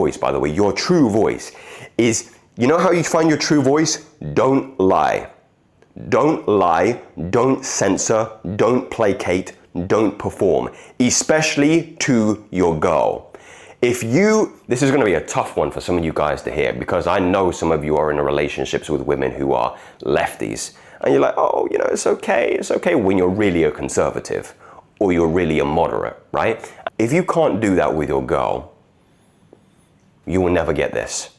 voice, by the way, your true voice is, you know how you find your true voice? Don't lie. Don't lie, don't censor, don't placate, don't perform, especially to your girl. This is going to be a tough one for some of you guys to hear, because I know some of you are in relationships with women who are lefties. And you're like, oh, you know, it's okay when you're really a conservative or you're really a moderate, right? If you can't do that with your girl, you will never get this.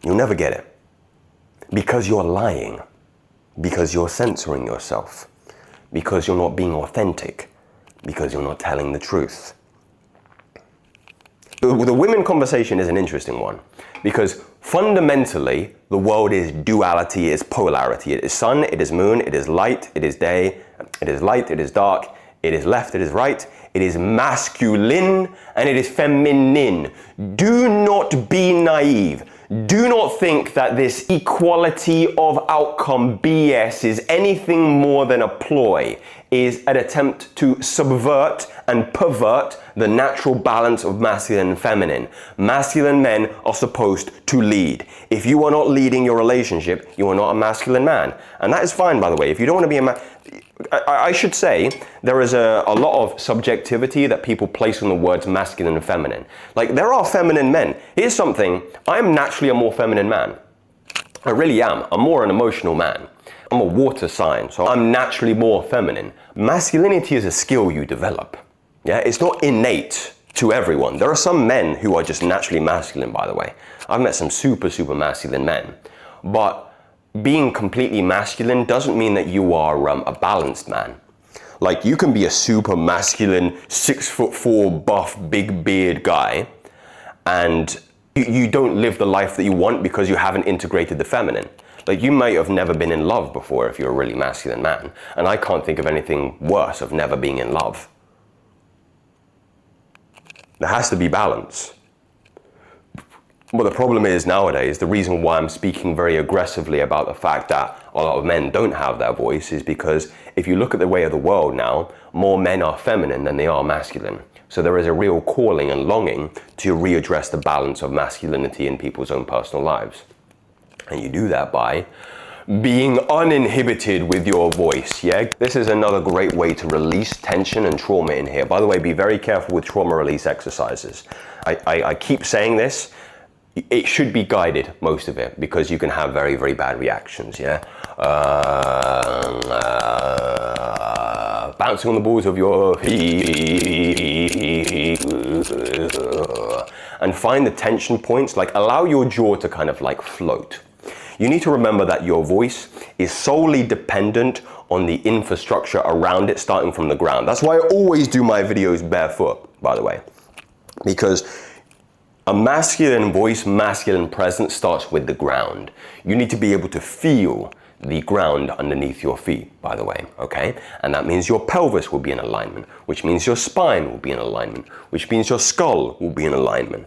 You'll never get it. Because you're lying, because you're censoring yourself, because you're not being authentic, because you're not telling the truth. The women conversation is an interesting one, because fundamentally the world is duality, it is polarity. It is sun, it is moon, it is light, it is day, it is light, it is dark, it is left, it is right, it is masculine, and it is feminine. Do not be naive. Do not think that this equality of outcome BS is anything more than a ploy, is an attempt to subvert and pervert the natural balance of masculine and feminine. Masculine men are supposed to lead. If you are not leading your relationship, you are not a masculine man. And that is fine, by the way. If you don't want to be a man, I should say there is a lot of subjectivity that people place on the words masculine and feminine. Like, there are feminine men. Here's something, I'm naturally a more feminine man. I really am. I'm more an emotional man. I'm a water sign, so I'm naturally more feminine. Masculinity is a skill you develop. Yeah, it's not innate to everyone. There are some men who are just naturally masculine, by the way. I've met some super masculine men. But being completely masculine doesn't mean that you are a balanced man. Like, you can be a super masculine, 6'4", buff, big beard guy, and you don't live the life that you want because you haven't integrated the feminine. Like, you might have never been in love before if you're a really masculine man, and I can't think of anything worse of never being in love. There has to be balance. But the problem is nowadays, the reason why I'm speaking very aggressively about the fact that a lot of men don't have that voice is because if you look at the way of the world now, more men are feminine than they are masculine. So there is a real calling and longing to readdress the balance of masculinity in people's own personal lives. And you do that by being uninhibited with your voice, yeah? This is another great way to release tension and trauma in here. By the way, be very careful with trauma release exercises. I keep saying this. It should be guided, most of it, because you can have very bad reactions, yeah? Bouncing on the balls of your feet. And find the tension points, like allow your jaw to kind of like float. You need to remember that your voice is solely dependent on the infrastructure around it, starting from the ground. That's why I always do my videos barefoot, by the way, because a masculine voice, masculine presence starts with the ground. You need to be able to feel the ground underneath your feet, by the way, okay? And that means your pelvis will be in alignment, which means your spine will be in alignment, which means your skull will be in alignment.